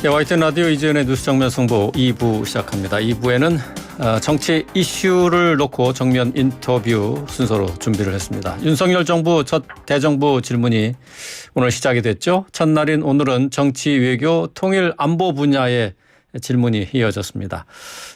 네, YTN 라디오 이재현의 뉴스 정면 승부 2부 시작합니다. 2부에는 정치 이슈를 놓고 정면 인터뷰 순서로 준비를 했습니다. 윤석열 정부 첫 대정부 질문이 오늘 시작이 됐죠. 첫날인 오늘은 정치, 외교, 통일, 안보 분야의 질문이 이어졌습니다.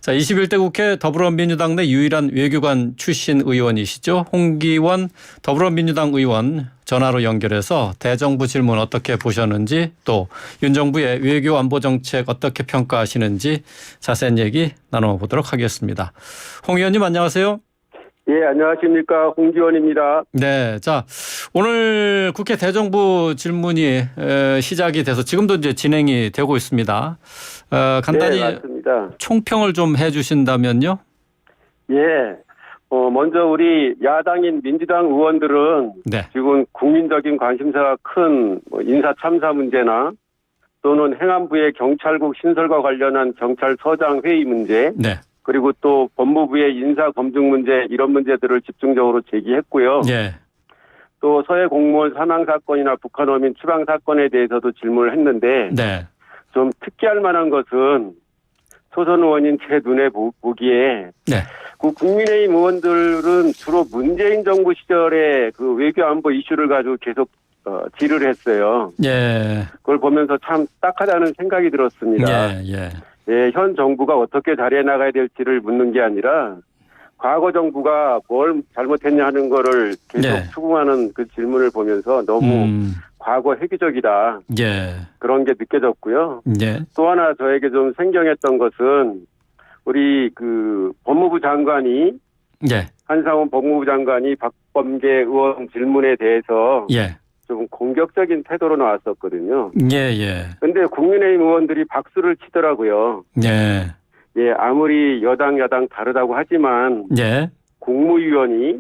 자, 21대 국회 더불어민주당 내 유일한 외교관 출신 의원이시죠. 홍기원 더불어민주당 의원 전화로 연결해서 대정부 질문 어떻게 보셨는지, 또 윤 정부의 외교 안보 정책 어떻게 평가하시는지 자세한 얘기 나눠보도록 하겠습니다. 홍 의원님 안녕하세요. 예, 안녕하십니까. 홍기원입니다. 네, 자, 오늘 국회 대정부 질문이 시작이 돼서 지금도 이제 진행이 되고 있습니다. 간단히 네, 맞습니다. 총평을 좀 해주신다면요. 예, 먼저 우리 야당인 민주당 의원들은 네. 지금 국민적인 관심사가 큰 인사 참사 문제나 또는 행안부의 경찰국 신설과 관련한 경찰서장 회의 문제, 네. 그리고 또 법무부의 인사 검증 문제, 이런 문제들을 집중적으로 제기했고요. 예. 또 서해 공무원 사망 사건이나 북한 어민 추방 사건에 대해서도 질문을 했는데 네. 좀 특기할 만한 것은 초선 의원인 제 눈에 보기에 네. 그 국민의힘 의원들은 주로 문재인 정부 시절에 그 외교 안보 이슈를 가지고 계속 질의를 했어요. 예. 그걸 보면서 참 딱하다는 생각이 들었습니다. 예. 예, 현 정부가 어떻게 잘해 나가야 될지를 묻는 게 아니라 과거 정부가 뭘 잘못했냐 하는 거를 계속 네. 추궁하는 그 질문을 보면서 너무 과거 회귀적이다. 예. 그런 게 느껴졌고요. 예. 또 하나 저에게 좀 생경했던 것은 우리 그 법무부 장관이 예. 한상원 법무부 장관이 박범계 의원 질문에 대해서 예. 좀 공격적인 태도로 나왔었거든요. 예. 근데 국민의힘 의원들이 박수를 치더라고요. 예. 예, 아무리 여당 야당 다르다고 하지만 예. 국무위원이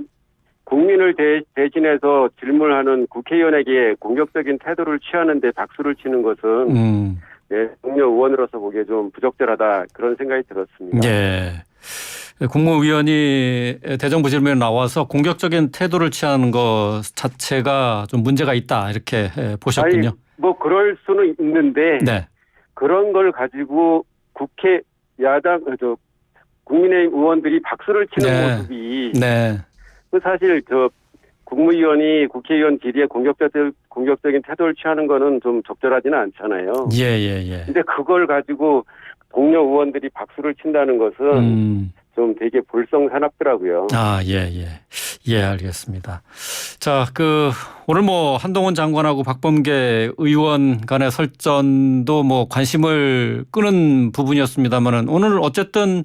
국민을 대신해서 질문하는 국회의원에게 공격적인 태도를 취하는데 박수를 치는 것은 예, 동료 의원으로서 보기에 좀 부적절하다, 그런 생각이 들었습니다. 예. 국무위원이 대정부 질문에 나와서 공격적인 태도를 취하는 것 자체가 좀 문제가 있다, 이렇게 보셨군요. 아니, 뭐 그럴 수는 있는데 네. 그런 걸 가지고 국회 야당 국민의힘 의원들이 박수를 치는 네. 모습이 네. 사실 국무위원이 국회의원 질의에 공격적인 태도를 취하는 거는 좀 적절하지는 않잖아요. 예. 근데 그걸 가지고 동료 의원들이 박수를 친다는 것은 좀 되게 볼썽사납더라고요. 예, 알겠습니다. 자, 오늘 한동훈 장관하고 박범계 의원 간의 설전도 관심을 끄는 부분이었습니다만은 오늘 어쨌든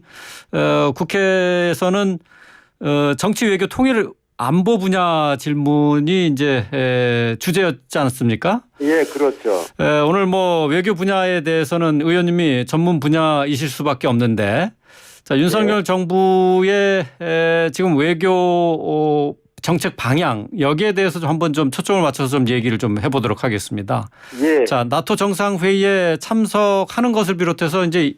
국회에서는 정치, 외교, 통일, 안보 분야 질문이 이제 주제였지 않았습니까? 예, 그렇죠. 오늘 외교 분야에 대해서는 의원님이 전문 분야이실 수밖에 없는데, 자, 윤석열 정부의 지금 외교 정책 방향, 여기에 대해서 한번 좀 초점을 맞춰서 좀 얘기를 좀 해보도록 하겠습니다. 예. 자, 나토 정상회의에 참석하는 것을 비롯해서 이제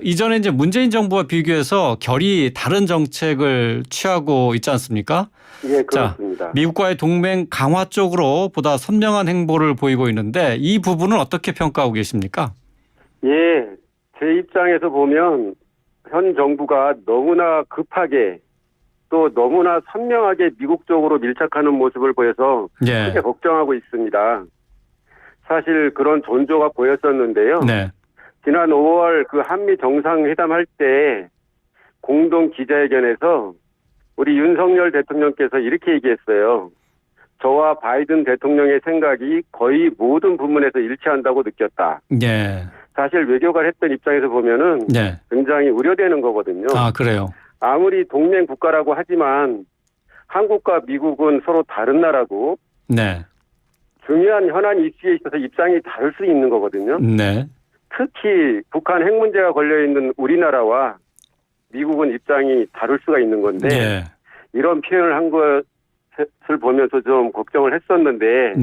이전에 이제 문재인 정부와 비교해서 결이 다른 정책을 취하고 있지 않습니까? 예, 그렇습니다. 자, 미국과의 동맹 강화 쪽으로 보다 선명한 행보를 보이고 있는데 이 부분은 어떻게 평가하고 계십니까? 예, 제 입장에서 보면 현 정부가 너무나 급하게 또 너무나 선명하게 미국 쪽으로 밀착하는 모습을 보여서 크게 걱정하고 있습니다. 사실 그런 존조가 보였었는데요. 네. 지난 5월 그 한미 정상회담 할 때 공동 기자회견에서 우리 윤석열 대통령께서 이렇게 얘기했어요. 저와 바이든 대통령의 생각이 거의 모든 부분에서 일치한다고 느꼈다. 네. 사실 외교관 했던 입장에서 보면은 굉장히 우려되는 거거든요. 아, 그래요? 아무리 동맹 국가라고 하지만 한국과 미국은 서로 다른 나라고 네. 중요한 현안 이슈에 있어서 입장이 다를 수 있는 거거든요. 네. 특히 북한 핵 문제가 걸려있는 우리나라와 미국은 입장이 다를 수가 있는 건데 이런 표현을 한 것을 보면서 좀 걱정을 했었는데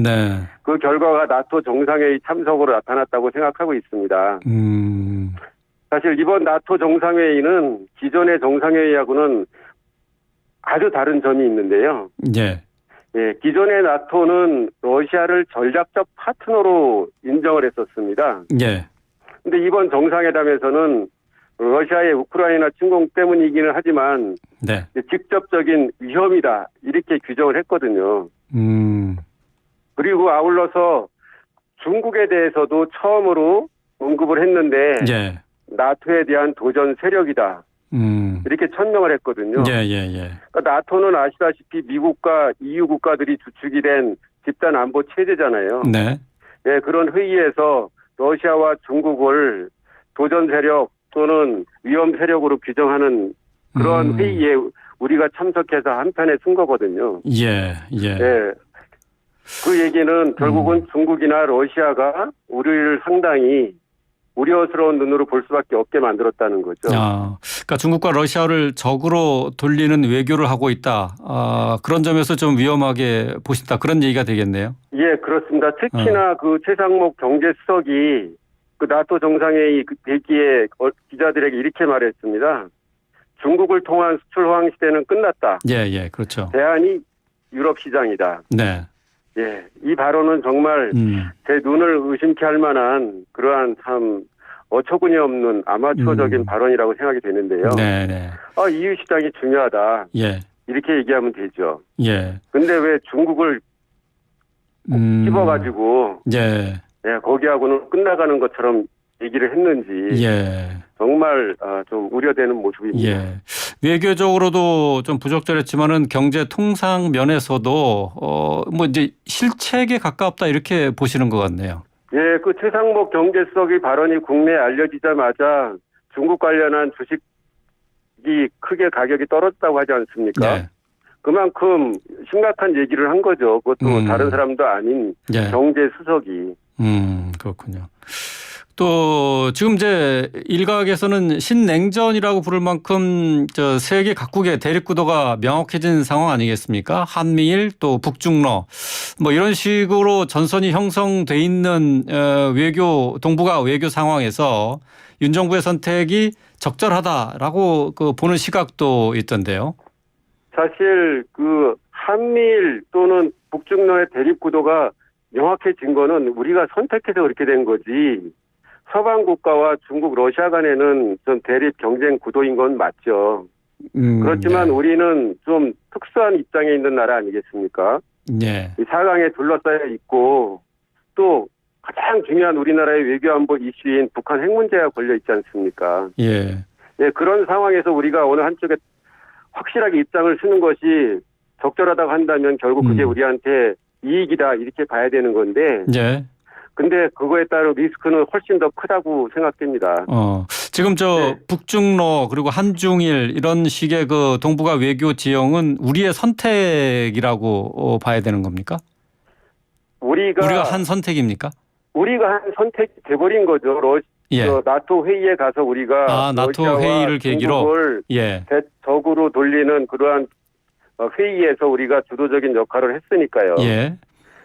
그 결과가 나토 정상회의 참석으로 나타났다고 생각하고 있습니다. 사실 이번 나토 정상회의는 기존의 정상회의하고는 아주 다른 점이 있는데요. 예, 기존의 나토는 러시아를 전략적 파트너로 인정을 했었습니다. 예. 근데 이번 정상회담에서는 러시아의 우크라이나 침공 때문이기는 하지만 네. 직접적인 위험이다 이렇게 규정을 했거든요. 그리고 아울러서 중국에 대해서도 처음으로 언급을 했는데 예. 나토에 대한 도전 세력이다. 이렇게 천명을 했거든요. 예. 그러니까 나토는 아시다시피 미국과 EU 국가들이 주축이 된 집단 안보 체제잖아요. 네. 예, 그런 회의에서 러시아와 중국을 도전 세력 또는 위험 세력으로 규정하는 그런 회의에 우리가 참석해서 한편에 쓴 거거든요. 예. 예. 그 얘기는 결국은 중국이나 러시아가 우리를 상당히 우려스러운 눈으로 볼 수밖에 없게 만들었다는 거죠. 그러니까 중국과 러시아를 적으로 돌리는 외교를 하고 있다. 그런 점에서 좀 위험하게 보신다. 그런 얘기가 되겠네요. 예, 그렇습니다. 특히나 그 최상목 경제수석이 그 나토 정상회의 대기에 기자들에게 이렇게 말했습니다. 중국을 통한 수출 호황 시대는 끝났다. 예, 그렇죠. 대안이 유럽 시장이다. 네. 예, 이 발언은 정말 제 눈을 의심케 할 만한 그러한 참 어처구니 없는 아마추어적인 발언이라고 생각이 되는데요. 네. EU 시장이 중요하다. 예. 이렇게 얘기하면 되죠. 예. 근데 왜 중국을 찝어가지고 예. 거기하고는 끝나가는 것처럼 얘기를 했는지 정말 좀 우려되는 모습입니다. 예. 외교적으로도 좀 부적절했지만은 경제 통상 면에서도 뭐 이제 실책에 가깝다 이렇게 보시는 것 같네요. 예, 그 최상목 경제수석의 발언이 국내에 알려지자마자 중국 관련한 주식이 크게 가격이 떨어졌다고 하지 않습니까? 네. 그만큼 심각한 얘기를 한 거죠. 그것도 다른 사람도 아닌 경제수석이. 그렇군요. 또 지금 이제 일각에서는 신냉전이라고 부를 만큼 세계 각국의 대립 구도가 명확해진 상황 아니겠습니까? 한미일 또 북중러 뭐 이런 식으로 전선이 형성돼 있는 동북아 외교 상황에서 윤 정부의 선택이 적절하다라고 보는 시각도 있던데요. 사실 그 한미일 또는 북중러의 대립 구도가 명확해진 거는 우리가 선택해서 그렇게 된 거지. 서방 국가와 중국, 러시아 간에는 좀 대립 경쟁 구도인 건 맞죠. 그렇지만 우리는 좀 특수한 입장에 있는 나라 아니겠습니까? 이 4강에 둘러싸여 있고 또 가장 중요한 우리나라의 외교안보 이슈인 북한 핵 문제가 걸려 있지 않습니까? 예, 그런 상황에서 우리가 어느 한쪽에 확실하게 입장을 쓰는 것이 적절하다고 한다면 결국 그게 우리한테 이익이다 이렇게 봐야 되는 건데 근데 그거에 따른 리스크는 훨씬 더 크다고 생각됩니다. 지금 북중러 그리고 한중일 이런 식의 그 동북아 외교 지형은 우리의 선택이라고 봐야 되는 겁니까? 우리가 한 선택입니까? 우리가 한 선택이 돼버린 거죠. 나토 회의에 가서 우리가 나토 회의를 계기로 중국을 적으로 돌리는 그러한 회의에서 우리가 주도적인 역할을 했으니까요.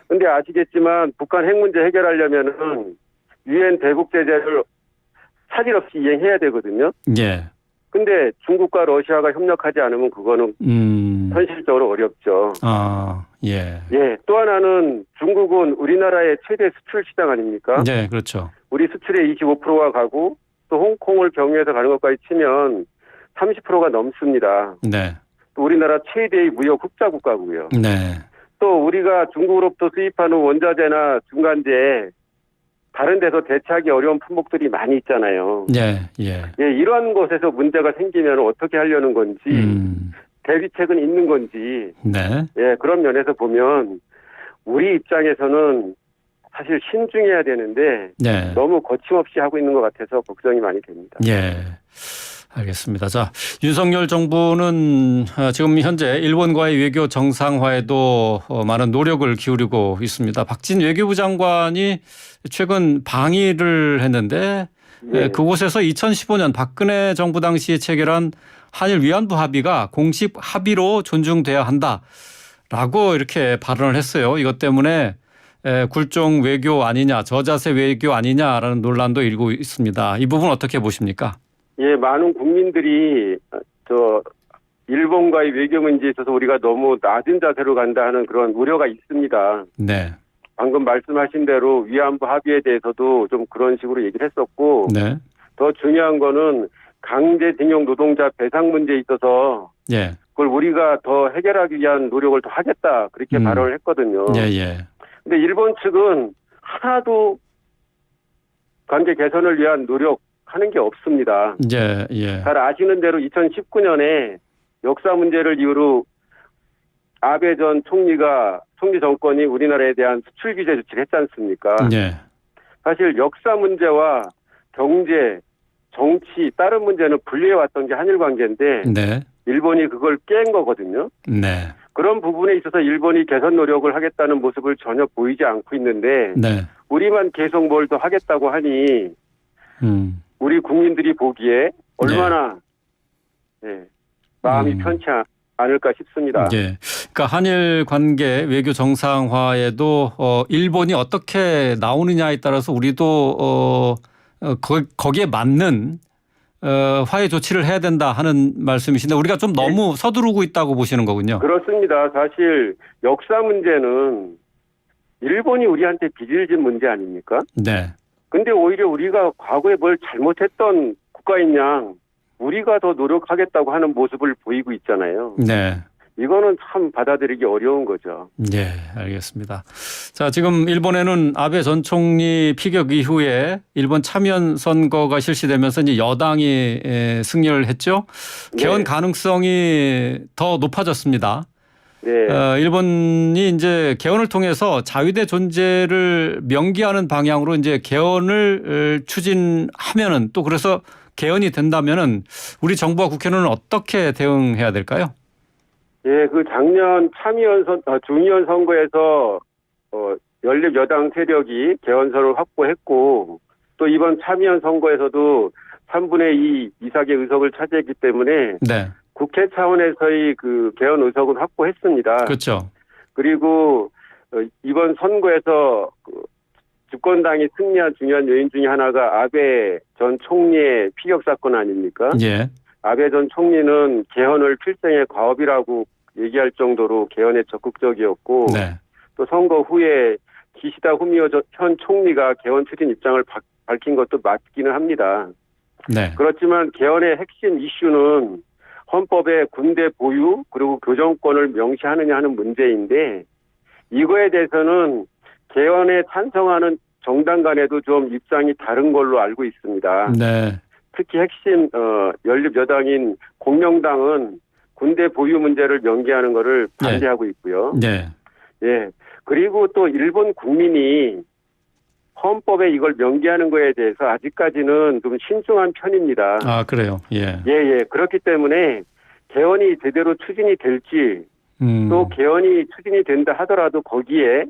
근데 아시겠지만 북한 핵 문제 해결하려면은 유엔 대북 제재를 차질 없이 이행해야 되거든요. 근데 중국과 러시아가 협력하지 않으면 그거는 현실적으로 어렵죠. 또 하나는 중국은 우리나라의 최대 수출 시장 아닙니까? 그렇죠. 우리 수출의 25%가 가고 또 홍콩을 경유해서 가는 것까지 치면 30%가 넘습니다. 또 우리나라 최대의 무역 흑자 국가고요. 또 우리가 중국으로부터 수입하는 원자재나 중간재 다른 데서 대체하기 어려운 품목들이 많이 있잖아요. 이러한 곳에서 문제가 생기면 어떻게 하려는 건지 대비책은 있는 건지 그런 면에서 보면 우리 입장에서는 사실 신중해야 되는데 너무 거침없이 하고 있는 것 같아서 걱정이 많이 됩니다. 알겠습니다. 자, 윤석열 정부는 지금 현재 일본과의 외교 정상화에도 많은 노력을 기울이고 있습니다. 박진 외교부 장관이 최근 방일을 했는데 그곳에서 2015년 박근혜 정부 당시에 체결한 한일 위안부 합의가 공식 합의로 존중돼야 한다라고 이렇게 발언을 했어요. 이것 때문에 굴종 외교 아니냐, 저자세 외교 아니냐라는 논란도 일고 있습니다. 이 부분 어떻게 보십니까? 많은 국민들이 일본과의 외교 문제에 있어서 우리가 너무 낮은 자세로 간다 하는 그런 우려가 있습니다. 방금 말씀하신 대로 위안부 합의에 대해서도 좀 그런 식으로 얘기를 했었고 네. 더 중요한 거는 강제징용 노동자 배상 문제에 있어서 예. 그걸 우리가 더 해결하기 위한 노력을 더 하겠다 그렇게 발언을 했거든요. 예. 근데 일본 측은 하나도 관계 개선을 위한 노력하는 게 없습니다. 예. 잘 아시는 대로 2019년에 역사 문제를 이유로 아베 전 총리 정권이 우리나라에 대한 수출 규제 조치를 했지 않습니까? 예. 사실 역사 문제와 경제, 정치, 다른 문제는 분리해 왔던 게 한일 관계인데 네. 일본이 그걸 깬 거거든요. 네. 그런 부분에 있어서 일본이 개선 노력을 하겠다는 모습을 전혀 보이지 않고 있는데 네. 우리만 계속 뭘 더 하겠다고 하니 우리 국민들이 보기에 얼마나 마음이 편치 않을까 싶습니다. 예. 그러니까 한일 관계 외교 정상화에도 일본이 어떻게 나오느냐에 따라서 우리도 거기에 맞는 화해 조치를 해야 된다 하는 말씀이신데 우리가 좀 너무 서두르고 있다고 보시는 거군요. 그렇습니다. 사실 역사 문제는 일본이 우리한테 빚을 진 문제 아닙니까? 네. 근데 오히려 우리가 과거에 뭘 잘못했던 국가인 양 우리가 더 노력하겠다고 하는 모습을 보이고 있잖아요. 네. 이거는 참 받아들이기 어려운 거죠. 네, 알겠습니다. 자, 지금 일본에는 아베 전 총리 피격 이후에 일본 참여연 선거가 실시되면서 이제 여당이 승리를 했죠. 개헌 가능성이 더 높아졌습니다. 네. 일본이 이제 개헌을 통해서 자위대 존재를 명기하는 방향으로 이제 개헌을 추진하면은 또 그래서 개헌이 된다면은 우리 정부와 국회는 어떻게 대응해야 될까요? 예, 그 작년 중의원 선거에서 연립 여당 세력이 개헌선을 확보했고 또 이번 참의원 선거에서도 3분의 2 이상의 의석을 차지했기 때문에 네. 국회 차원에서의 그 개헌 의석은 확보했습니다. 그렇죠. 그리고 이번 선거에서 집권당이 승리한 중요한 요인 중에 하나가 아베 전 총리의 피격 사건 아닙니까? 예. 아베 전 총리는 개헌을 필생의 과업이라고 얘기할 정도로 개헌에 적극적이었고 네. 또 선거 후에 기시다 후미오 현 총리가 개헌 추진 입장을 밝힌 것도 맞기는 합니다. 네. 그렇지만 개헌의 핵심 이슈는 헌법에 군대 보유 그리고 교정권을 명시하느냐 하는 문제인데 이거에 대해서는 개헌에 찬성하는 정당 간에도 좀 입장이 다른 걸로 알고 있습니다. 네. 특히 핵심 연립 여당인 공명당은 군대 보유 문제를 명기하는 것을 반대하고 있고요. 네. 예. 그리고 또 일본 국민이 헌법에 이걸 명기하는 거에 대해서 아직까지는 좀 신중한 편입니다. 아, 그래요. 예. 예. 그렇기 때문에 개헌이 제대로 추진이 될지 또 개헌이 추진이 된다 하더라도 거기에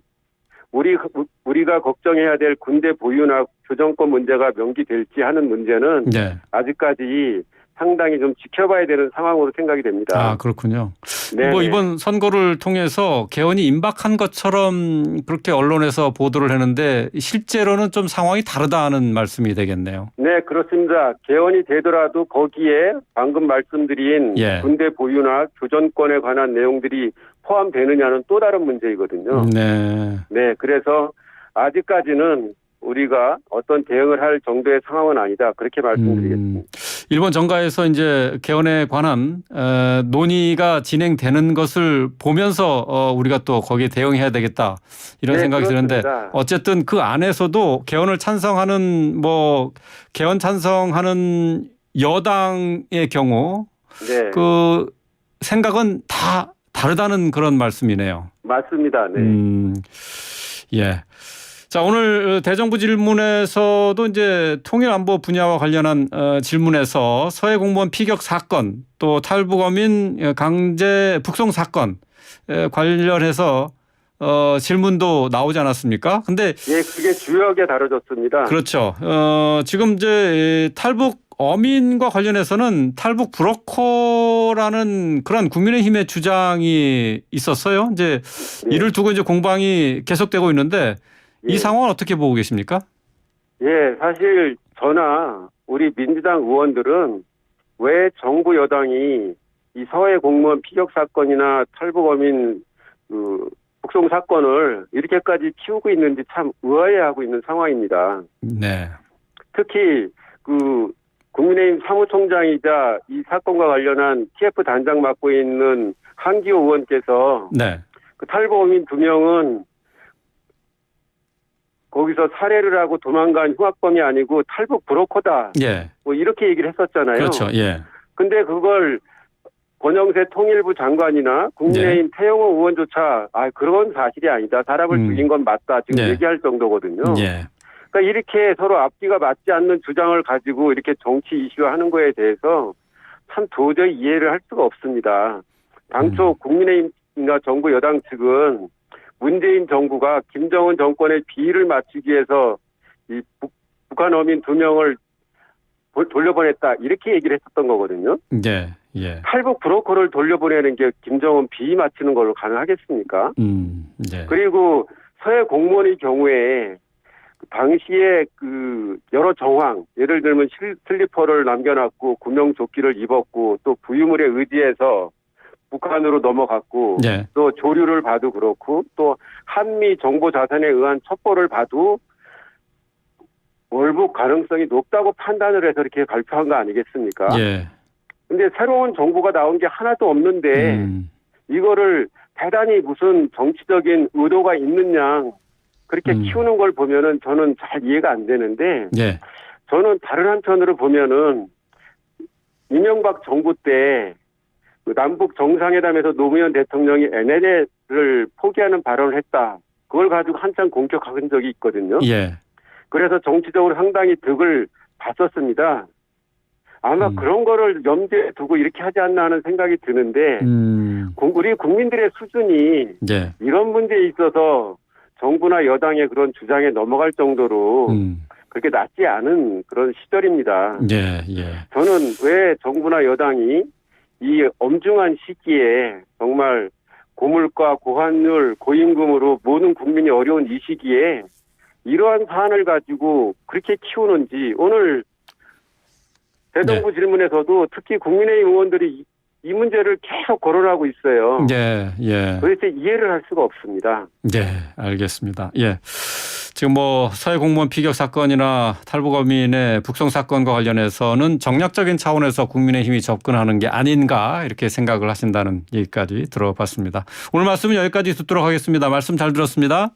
우리가 걱정해야 될 군대 보유나 교정권 문제가 명기될지 하는 문제는 네. 아직까지 상당히 좀 지켜봐야 되는 상황으로 생각이 됩니다. 아, 그렇군요. 네네. 뭐 이번 선거를 통해서 개헌이 임박한 것처럼 그렇게 언론에서 보도를 했는데 실제로는 좀 상황이 다르다는 말씀이 되겠네요. 네, 그렇습니다. 개헌이 되더라도 거기에 방금 말씀드린 군대 보유나 교정권에 관한 내용들이 포함되느냐는 또 다른 문제이거든요. 네. 네, 그래서 아직까지는 우리가 어떤 대응을 할 정도의 상황은 아니다. 그렇게 말씀드리겠습니다. 일본 정가에서 이제 개헌에 관한 논의가 진행되는 것을 보면서 우리가 또 거기에 대응해야 되겠다 이런 생각이 드는데 어쨌든 그 안에서도 개헌을 찬성하는 개헌 찬성하는 여당의 경우 그 생각은 다 다르다는 그런 말씀이네요. 맞습니다. 네. 예. 자, 오늘 대정부 질문에서도 이제 통일안보 분야와 관련한 질문에서 서해 공무원 피격 사건 또 탈북어민 강제 북송 사건 관련해서 질문도 나오지 않았습니까? 근데 예, 그게 주요하게 다뤄졌습니다. 그렇죠. 지금 이제 탈북 어민과 관련해서는 탈북 브로커라는 그런 국민의힘의 주장이 있었어요. 이제 이를 두고 이제 공방이 계속되고 있는데 이 상황은 어떻게 보고 계십니까? 예, 사실 저나 우리 민주당 의원들은 왜 정부 여당이 이 서해 공무원 피격 사건이나 탈북 어민 북송 사건을 이렇게까지 키우고 있는지 참 의아해하고 있는 상황입니다. 네. 특히 그 국민의힘 사무총장이자 이 사건과 관련한 TF 단장 맡고 있는 한기호 의원께서 네. 그 탈북민 2명은 거기서 살해를 하고 도망간 흉악범이 아니고 탈북 브로커다. 예. 뭐 이렇게 얘기를 했었잖아요. 그렇죠. 예. 근데 그걸 권영세 통일부 장관이나 국민의힘 태영호 의원조차 그런 사실이 아니다. 사람을 죽인 건 맞다. 지금 네. 얘기할 정도거든요. 예. 그러니까 이렇게 서로 앞뒤가 맞지 않는 주장을 가지고 이렇게 정치 이슈화하는 거에 대해서 참 도저히 이해를 할 수가 없습니다. 당초 국민의힘이나 정부 여당 측은 문재인 정부가 김정은 정권의 비위를 맞추기 위해서 이 북한 어민 2명을 돌려보냈다 이렇게 얘기를 했었던 거거든요. 예. 예. 탈북 브로커를 돌려보내는 게 김정은 비위 맞추는 걸로 가능하겠습니까? 예. 그리고 서해 공무원의 경우에 당시에 그 여러 정황, 예를 들면 슬리퍼를 남겨놨고 구명조끼를 입었고 또 부유물에 의지해서 북한으로 넘어갔고 예. 또 조류를 봐도 그렇고 또 한미 정보 자산에 의한 첩보를 봐도 월북 가능성이 높다고 판단을 해서 이렇게 발표한 거 아니겠습니까? 예. 근데 새로운 정보가 나온 게 하나도 없는데 이거를 대단히 무슨 정치적인 의도가 있는 양 그렇게 키우는 걸 보면은 저는 잘 이해가 안 되는데 예. 저는 다른 한편으로 보면은 이명박 정부 때 그 남북 정상회담에서 노무현 대통령이 NLL을 포기하는 발언을 했다. 그걸 가지고 한참 공격한 적이 있거든요. 예. 그래서 정치적으로 상당히 득을 봤었습니다. 아마 그런 거를 염두에 두고 이렇게 하지 않나 하는 생각이 드는데 우리 국민들의 수준이 예. 이런 문제에 있어서 정부나 여당의 그런 주장에 넘어갈 정도로 그렇게 낮지 않은 그런 시절입니다. 예. 예. 저는 왜 정부나 여당이 이 엄중한 시기에 정말 고물가, 고환율, 고임금으로 모든 국민이 어려운 이 시기에 이러한 사안을 가지고 그렇게 키우는지 오늘 대정부 질문에서도 특히 국민의힘 의원들이 이 문제를 계속 거론하고 있어요. 예. 예. 도대체 이해를 할 수가 없습니다. 예. 알겠습니다. 예. 지금 뭐 서해 공무원 피격 사건이나 탈북어민의 북송 사건과 관련해서는 정략적인 차원에서 국민의힘이 접근하는 게 아닌가 이렇게 생각을 하신다는 얘기까지 들어봤습니다. 오늘 말씀은 여기까지 듣도록 하겠습니다. 말씀 잘 들었습니다.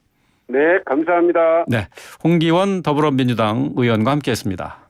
네, 감사합니다. 네, 홍기원 더불어민주당 의원과 함께했습니다.